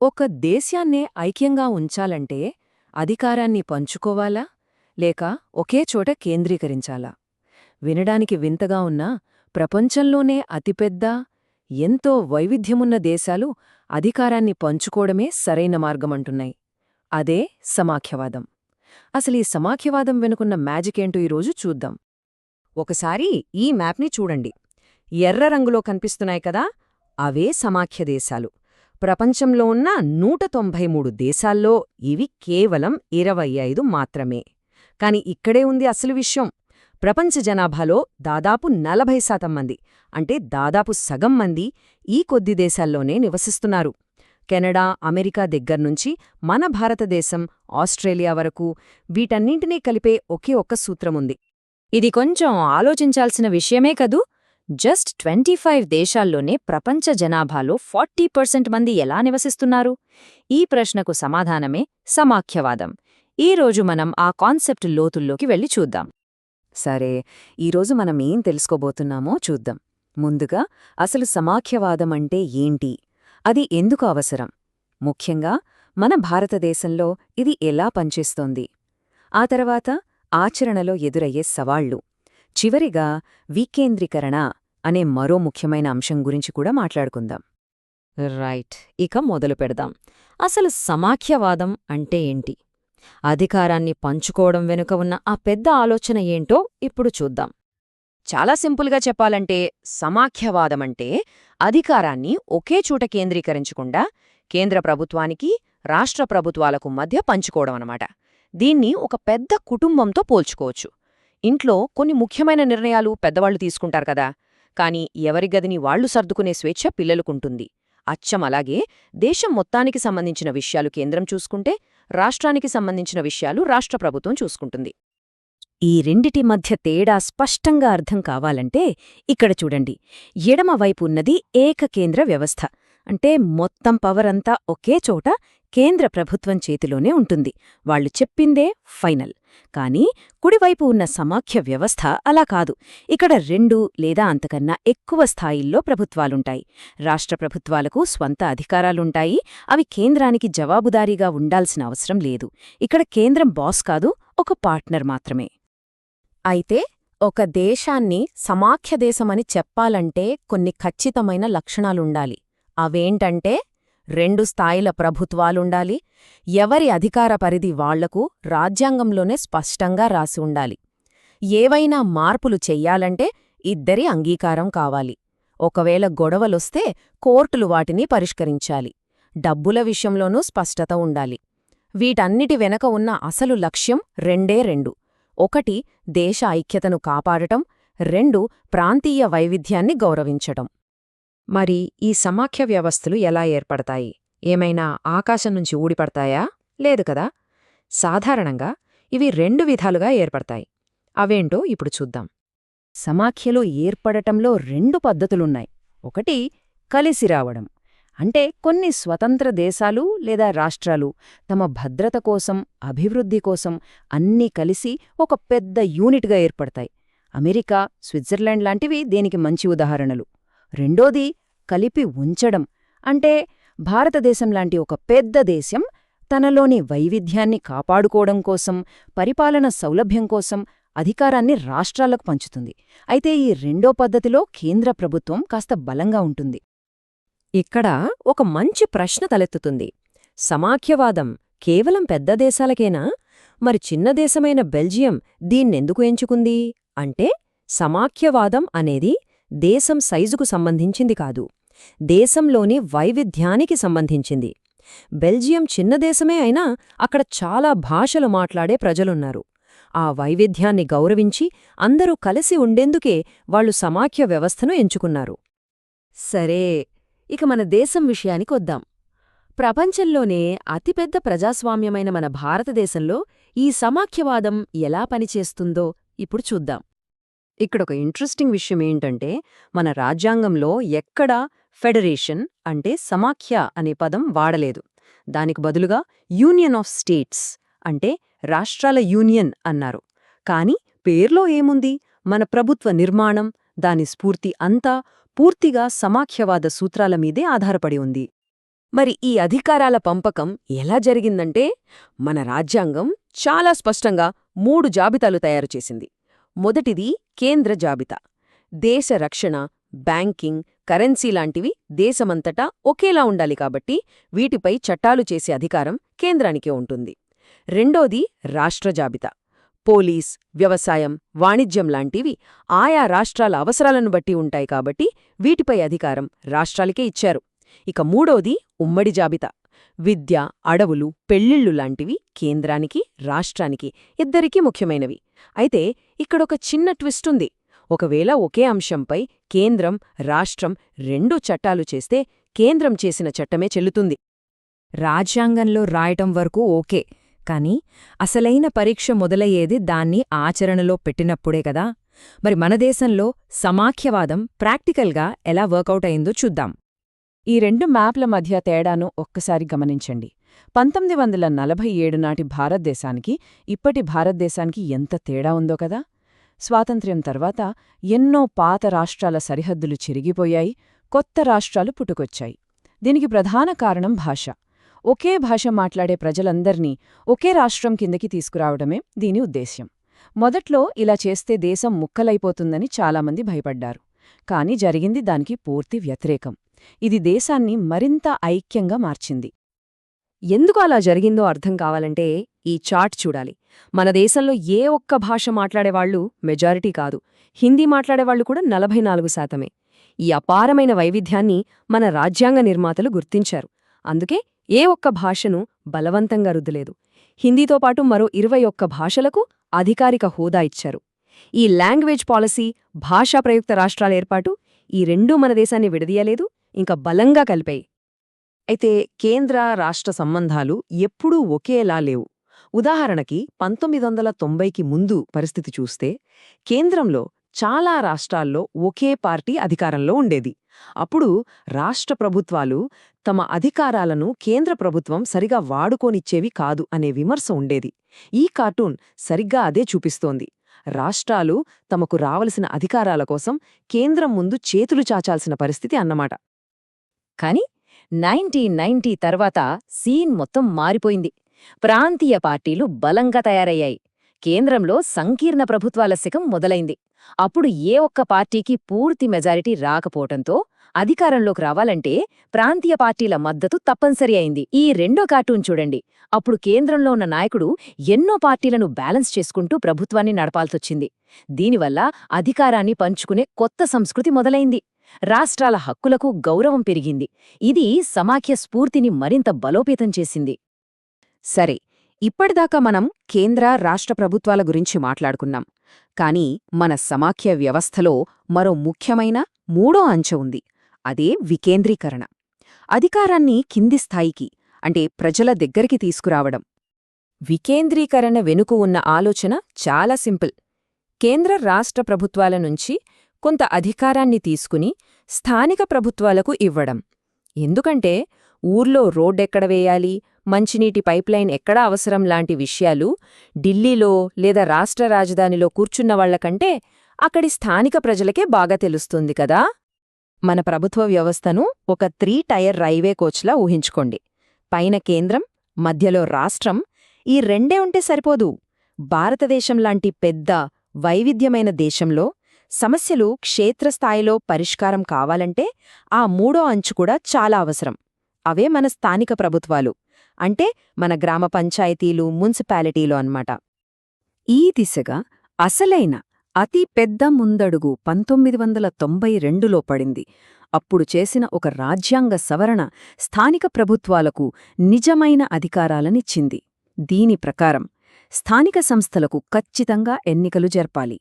ఒక దేశాన్నే ఐక్యంగా ఉంచాలంటే అధికారాన్ని పంచుకోవాలా లేక ఒకే చోట కేంద్రీకరించాలా? వినడానికి వింతగా ఉన్నా ప్రపంచంలోనే అతిపెద్ద, ఎంతో వైవిధ్యమున్న దేశాలు అధికారాన్ని పంచుకోవడమే సరైన మార్గమంటున్నాయి. అదే సమాఖ్యవాదం. అసలీ సమాఖ్యవాదం వెనుకున్న మ్యాజికేంటో ఈరోజు చూద్దాం. ఒకసారి ఈ మ్యాప్ని చూడండి. ఎర్ర రంగులో కనిపిస్తున్నాయి కదా, అవే సమాఖ్య దేశాలు. ప్రపంచంలో ఉన్న 193 దేశాల్లో ఇవి కేవలం 25 మాత్రమే. కాని ఇక్కడే ఉంది అసలు విషయం. ప్రపంచ జనాభాలో దాదాపు 40% మంది, అంటే దాదాపు సగం మంది ఈ కొద్ది దేశాల్లోనే నివసిస్తున్నారు. కెనడా, అమెరికా దగ్గర్నుంచి మన భారతదేశం, ఆస్ట్రేలియా వరకు వీటన్నింటినీ కలిపే ఒకే ఒక్క సూత్రముంది. ఇది కొంచెం ఆలోచించాల్సిన విషయమే కదూ. జస్ట్ 25 దేశాల్లోనే ప్రపంచ జనాభాలో 40% మంది ఎలా నివసిస్తున్నారు? ఈ ప్రశ్నకు సమాధానమే సమాఖ్యవాదం. ఈరోజు మనం ఆ కాన్సెప్ట్ లోతుల్లోకి వెళ్ళి చూద్దాం. సరే, ఈరోజు మనమేం తెలుసుకోబోతున్నామో చూద్దాం. ముందుగా అసలు సమాఖ్యవాదం అంటే ఏంటి? అది ఎందుకు అవసరం? ముఖ్యంగా మన భారతదేశంలో ఇది ఎలా పనిచేస్తోంది? ఆ తర్వాత ఆచరణలో ఎదురయ్యే సవాళ్లు. చివరిగా వికేంద్రీకరణ అనే మరో ముఖ్యమైన అంశం గురించి కూడా మాట్లాడుకుందాం. రైట్, ఇక మొదలు పెడదాం. అసలు సమాఖ్యవాదం అంటే ఏంటి? అధికారాన్ని పంచుకోవడం వెనుక ఉన్న ఆ పెద్ద ఆలోచన ఏంటో ఇప్పుడు చూద్దాం. చాలా సింపుల్గా చెప్పాలంటే సమాఖ్యవాదమంటే అధికారాన్ని ఒకే చోట కేంద్రీకరించకుండా కేంద్ర ప్రభుత్వానికి, రాష్ట్ర ప్రభుత్వాలకు మధ్య పంచుకోవడం అన్నమాట. దీన్ని ఒక పెద్ద కుటుంబంతో పోల్చుకోవచ్చు. ఇంట్లో కొన్ని ముఖ్యమైన నిర్ణయాలు పెద్దవాళ్లు తీసుకుంటారు కదా, కాని ఎవరి గదిని వాళ్లు సర్దుకునే స్వేచ్ఛ పిల్లలకుంటుంది. అచ్చం అలాగే దేశం మొత్తానికి సంబంధించిన విషయాలు కేంద్రం చూసుకుంటే, రాష్ట్రానికి సంబంధించిన విషయాలు రాష్ట్ర ప్రభుత్వం చూసుకుంటుంది. ఈ రెండిటి మధ్య తేడా స్పష్టంగా అర్థం కావాలంటే ఇక్కడ చూడండి. ఎడమవైపు ఉన్నది ఏకకేంద్ర వ్యవస్థ, అంటే మొత్తం పవరంతా ఒకే చోట కేంద్ర ప్రభుత్వం చేతిలోనే ఉంటుంది. వాళ్లు చెప్పిందే ఫైనల్. కానీ కుడివైపు ఉన్న సమాఖ్య వ్యవస్థ అలా కాదు. ఇక్కడ 2 లేదా అంతకన్నా ఎక్కువ స్థాయిల్లో ప్రభుత్వాలుంటాయి. రాష్ట్ర ప్రభుత్వాలకు స్వంత అధికారాలుంటాయి. అవి కేంద్రానికి జవాబుదారీగా ఉండాల్సిన అవసరం లేదు. ఇక్కడ కేంద్రం బాస్ కాదు, ఒక పార్ట్నర్ మాత్రమే. అయితే ఒక దేశాన్ని సమాఖ్యదేశమని చెప్పాలంటే కొన్ని ఖచ్చితమైన లక్షణాలుండాలి. అవేంటంటే 2 స్థాయిల ప్రభుత్వాలుండాలి. ఎవరి అధికార పరిధి వాళ్లకు రాజ్యాంగంలోనే స్పష్టంగా రాసి ఉండాలి. ఏవైనా మార్పులు చెయ్యాలంటే ఇద్దరి అంగీకారం కావాలి. ఒకవేళ గొడవలొస్తే కోర్టులు వాటిని పరిష్కరించాలి. డబ్బుల విషయంలోనూ స్పష్టత ఉండాలి. వీటన్నిటి వెనక ఉన్న అసలు లక్ష్యం రెండే రెండు. 1 దేశ ఐక్యతను కాపాడటం, 2 ప్రాంతీయ వైవిధ్యాన్ని గౌరవించటం. మరి ఈ సమాఖ్య వ్యవస్థలు ఎలా ఏర్పడతాయి? ఏమైనా ఆకాశం నుంచి ఊడిపడతాయా? లేదు కదా. సాధారణంగా ఇవి 2 విధాలుగా ఏర్పడతాయి. అవేంటో ఇప్పుడు చూద్దాం. సమాఖ్యలో ఏర్పడటంలో 2 పద్ధతులున్నాయి. 1 కలిసి రావడం, అంటే కొన్ని స్వతంత్ర దేశాలు లేదా రాష్ట్రాలు తమ భద్రత కోసం, అభివృద్ధి కోసం అన్నీ కలిసి ఒక పెద్ద యూనిట్గా ఏర్పడతాయి. అమెరికా, స్విట్జర్లాండ్ లాంటివి దీనికి మంచి ఉదాహరణలు. రెండోది కలిపి ఉంచడం, అంటే భారతదేశం లాంటి ఒక పెద్ద దేశం తనలోని వైవిధ్యాన్ని కాపాడుకోవడం కోసం, పరిపాలన సౌలభ్యం కోసం అధికారాన్ని రాష్ట్రాలకు పంచుతుంది. అయితే ఈ రెండో పద్ధతిలో కేంద్ర ప్రభుత్వం కాస్త బలంగా ఉంటుంది. ఇక్కడ ఒక మంచి ప్రశ్న తలెత్తుతుంది. సమాఖ్యవాదం కేవలం పెద్ద దేశాలకేనా? మరి చిన్న దేశమైన బెల్జియం దీన్నెందుకు ఎంచుకుంది అంటే, సమాఖ్యవాదం అనేది దేశం సైజుకు సంబంధించింది కాదు, దేశంలోని వైవిధ్యానికి సంబంధించింది. బెల్జియం చిన్న దేశమే అయినా అక్కడ చాలా భాషలు మాట్లాడే ప్రజలున్నారు. ఆ వైవిధ్యాన్ని గౌరవించి అందరూ కలిసి ఉండేందుకే వాళ్లు సమాఖ్య వ్యవస్థను ఎంచుకున్నారు. సరే, ఇక మన దేశం విషయానికొద్దాం. ప్రపంచంలోనే అతిపెద్ద ప్రజాస్వామ్యమైన మన భారతదేశంలో ఈ సమాఖ్యవాదం ఎలా పనిచేస్తుందో ఇప్పుడు చూద్దాం. ఇక్కడొక ఇంట్రెస్టింగ్ విషయమేంటంటే, మన రాజ్యాంగంలో ఎక్కడా ఫెడరేషన్ అంటే సమాఖ్య అనే పదం వాడలేదు. దానికి బదులుగా యూనియన్ ఆఫ్ స్టేట్స్ అంటే రాష్ట్రాల యూనియన్ అన్నారు. కాని పేర్లో ఏముంది? మన ప్రభుత్వ నిర్మాణం, దాని స్ఫూర్తి అంతా పూర్తిగా సమాఖ్యవాద సూత్రాల మీదే ఆధారపడి ఉంది. మరి ఈ అధికారాల పంపకం ఎలా జరిగిందంటే మన రాజ్యాంగం చాలా స్పష్టంగా 3 జాబితాలు తయారుచేసింది. మొదటిది కేంద్ర జాబితా. దేశ రక్షణ, బ్యాంకింగ్, కరెన్సీ లాంటివి దేశమంతటా ఒకేలా ఉండాలి కాబట్టి వీటిపై చట్టాలు చేసే అధికారం కేంద్రానికే ఉంటుంది. రెండోది రాష్ట్ర జాబితా. పోలీస్, వ్యవసాయం, వాణిజ్యం లాంటివి ఆయా రాష్ట్రాల అవసరాలను బట్టి ఉంటాయి కాబట్టి వీటిపై అధికారం రాష్ట్రాలకే ఇచ్చారు. ఇక మూడోది ఉమ్మడి జాబితా. విద్య, అడవులు, పెళ్ళిళ్ళు లాంటివి కేంద్రానికి, రాష్ట్రానికి ఇద్దరికీ ముఖ్యమైనవి. అయితే ఇక్కడొక చిన్న ట్విస్టుంది. ఒకవేళ ఒకే అంశంపై కేంద్రం, రాష్ట్రం రెండూ చట్టాలు చేస్తే కేంద్రం చేసిన చట్టమే చెల్లుతుంది. రాజ్యాంగంలో రాయటం వరకు ఓకే, కాని అసలైన పరీక్ష మొదలయ్యేది దాన్ని ఆచరణలో పెట్టినప్పుడే కదా. మరి మన దేశంలో సమాఖ్యవాదం ప్రాక్టికల్గా ఎలా వర్కౌట్ అయిందో చూద్దాం. ఈ 2 మ్యాప్ల మధ్య తేడాను ఒక్కసారి గమనించండి. 1947 నాటి భారతదేశానికి ఇప్పటి భారతదేశానికి ఎంత తేడా ఉందో కదా. స్వాతంత్ర్యం తర్వాత ఎన్నో పాత రాష్ట్రాల సరిహద్దులు చిరిగిపోయాయి, కొత్త రాష్ట్రాలు పుట్టుకొచ్చాయి. దీనికి ప్రధాన కారణం భాష. ఒకే భాష మాట్లాడే ప్రజలందర్నీ ఒకే రాష్ట్రం కిందకి తీసుకురావడమే దీని ఉద్దేశ్యం. మొదట్లో ఇలా చేస్తే దేశం ముక్కలైపోతుందని చాలామంది భయపడ్డారు. కాని జరిగింది దానికి పూర్తి వ్యతిరేకం. ఇది దేశాన్ని మరింత ఐక్యంగా మార్చింది. ఎందుకు అలా జరిగిందో అర్థం కావాలంటే ఈ చార్ట్ చూడాలి. మన దేశంలో ఏ ఒక్క భాష మాట్లాడేవాళ్లు మెజారిటీ కాదు. హిందీ మాట్లాడేవాళ్లు కూడా 44%. ఈ అపారమైన వైవిధ్యాన్ని మన రాజ్యాంగ నిర్మాతలు గుర్తించారు. అందుకే ఏ ఒక్క భాషను బలవంతంగా రుద్దలేదు. హిందీతో పాటు మరో 21 భాషలకు అధికారిక హోదా ఇచ్చారు. ఈ లాంగ్వేజ్ పాలసీ, భాషా ప్రయుక్త రాష్ట్రాల ఏర్పాటు ఈ రెండూ మన దేశాన్ని విడదీయలేదు, ఇంకా బలంగా కలిపాయి. అయితే కేంద్ర రాష్ట్ర సంబంధాలు ఎప్పుడూ ఒకేలా లేవు. ఉదాహరణకి 1990కి ముందు పరిస్థితి చూస్తే కేంద్రంలో చాలా రాష్ట్రాల్లో ఒకే పార్టీ అధికారంలో ఉండేది. అప్పుడు రాష్ట్ర ప్రభుత్వాలు తమ అధికారాలను కేంద్ర ప్రభుత్వం సరిగా వాడుకోనిచ్చేవి కాదు అనే విమర్శ ఉండేది. ఈ కార్టూన్ సరిగ్గా అదే చూపిస్తోంది. రాష్ట్రాలు తమకు రావలసిన అధికారాల కోసం కేంద్రం ముందు చేతులు చాచాల్సిన పరిస్థితి అన్నమాట. కాని 1990 తర్వాత సీన్ మొత్తం మారిపోయింది. ప్రాంతీయ పార్టీలు బలంగా తయారయ్యాయి. కేంద్రంలో సంకీర్ణ ప్రభుత్వాల శకం మొదలైంది. అప్పుడు ఏ ఒక్క పార్టీకి పూర్తి మెజారిటీ రాకపోవటంతో అధికారంలోకి రావాలంటే ప్రాంతీయ పార్టీల మద్దతు తప్పనిసరి అయింది. ఈ రెండో కార్టూన్ చూడండి. అప్పుడు కేంద్రంలో ఉన్న నాయకుడు ఎన్నో పార్టీలను బ్యాలెన్స్ చేసుకుంటూ ప్రభుత్వాన్ని నడపాల్సొచ్చింది. దీనివల్ల అధికారాన్ని పంచుకునే కొత్త సంస్కృతి మొదలైంది. రాష్ట్రాల హక్కులకు గౌరవం పెరిగింది. ఇది సమాఖ్య స్ఫూర్తిని మరింత బలోపేతం చేసింది. సరే, ఇప్పటిదాకా మనం కేంద్ర, రాష్ట్ర ప్రభుత్వాల గురించి మాట్లాడుకున్నాం. కానీ మన సమాఖ్య వ్యవస్థలో మరో ముఖ్యమైన మూడో అంచె ఉంది. అదే వికేంద్రీకరణ. అధికారాన్ని కింది స్థాయికి, అంటే ప్రజల దగ్గరికి తీసుకురావడం. వికేంద్రీకరణ వెనుక ఉన్న ఆలోచన చాలా సింపుల్. కేంద్ర, రాష్ట్ర ప్రభుత్వాల నుంచి కొంత అధికారాన్ని తీసుకుని స్థానిక ప్రభుత్వాలకు ఇవ్వడం. ఎందుకంటే ఊర్లో రోడ్డెక్కడ వేయాలి, మంచినీటి పైప్లైన్ ఎక్కడ అవసరం లాంటి విషయాలు ఢిల్లీలో లేదా రాష్ట్ర రాజధానిలో కూర్చున్నవాళ్లకంటే అక్కడి స్థానిక ప్రజలకే బాగా తెలుస్తుంది కదా. మన ప్రభుత్వ వ్యవస్థను ఒక 3 టైర్ రైల్వే కోచ్లా ఊహించుకోండి. పైన కేంద్రం, మధ్యలో రాష్ట్రం. ఈ రెండే ఉంటే సరిపోదు. భారతదేశం లాంటి పెద్ద, వైవిధ్యమైన దేశంలో సమస్యలు క్షేత్రస్థాయిలో పరిష్కారం కావాలంటే ఆ మూడో అంచు కూడా చాలా అవసరం. అవే మన స్థానిక ప్రభుత్వాలు, అంటే మన గ్రామ పంచాయతీలు, మున్సిపాలిటీలు అన్నమాట. ఈ దిశగా అసలైన అతి పెద్ద ముందడుగు 1992లో పడింది. అప్పుడు చేసిన ఒక రాజ్యాంగ సవరణ స్థానిక ప్రభుత్వాలకు నిజమైన అధికారాలనిచ్చింది. దీని ప్రకారం స్థానిక సంస్థలకు ఖచ్చితంగా ఎన్నికలు జరపాలి.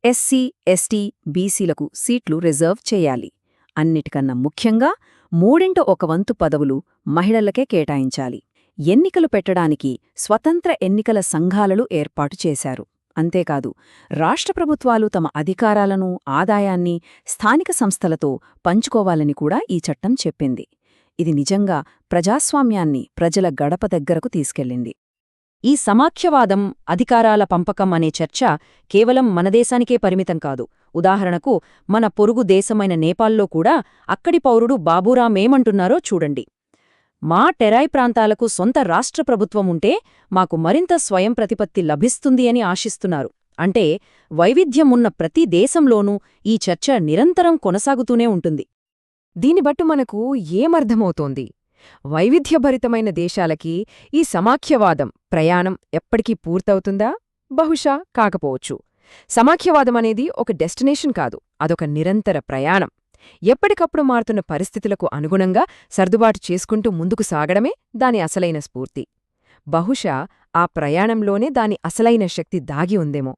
ఎస్సీ, ఎస్టీ, బీసీలకు సీట్లు రిజర్వ్ చేయాలి. అన్నిటికన్నా ముఖ్యంగా 1/3 పదవులు మహిళలకే కేటాయించాలి. ఎన్నికలు పెట్టడానికి స్వతంత్ర ఎన్నికల సంఘాలను ఏర్పాటు చేశారు. అంతేకాదు, రాష్ట్ర ప్రభుత్వాలు తమ అధికారాలను, ఆదాయాన్ని స్థానిక సంస్థలతో పంచుకోవాలని కూడా ఈ చట్టం చెప్పింది. ఇది నిజంగా ప్రజాస్వామ్యాన్ని ప్రజల గడప దగ్గరకు తీసుకెళ్ళింది. ఈ సమాఖ్యవాదం, అధికారాల పంపకం అనే చర్చ కేవలం మన దేశానికే పరిమితం కాదు. ఉదాహరణకు మన పొరుగు దేశమైన నేపాల్లో కూడా అక్కడి పౌరుడు బాబూరాం ఏమంటున్నారో చూడండి. మా టెరాయ్ ప్రాంతాలకు సొంత రాష్ట్ర ప్రభుత్వం ఉంటే మాకు మరింత స్వయం ప్రతిపత్తి లభిస్తుంది అని ఆశిస్తున్నారు. అంటే వైవిధ్యమున్న ప్రతి దేశంలోనూ ఈ చర్చ నిరంతరం కొనసాగుతూనే ఉంటుంది. దీనిబట్టు మనకు ఏమర్థమవుతోంది? వైవిధ్యభరితమైన దేశాలకి ఈ సమాఖ్యవాదం ప్రయాణం ఎప్పటికీ పూర్తవుతుందా? బహుశా కాకపోవచ్చు. సమాఖ్యవాదమనేది ఒక డెస్టినేషన్ కాదు, అదొక నిరంతర ప్రయాణం. ఎప్పటికప్పుడు మారుతున్న పరిస్థితులకు అనుగుణంగా సర్దుబాటు చేసుకుంటూ ముందుకు సాగడమే దాని అసలైన స్ఫూర్తి. బహుశా ఆ ప్రయాణంలోనే దాని అసలైన శక్తి దాగి ఉందేమో.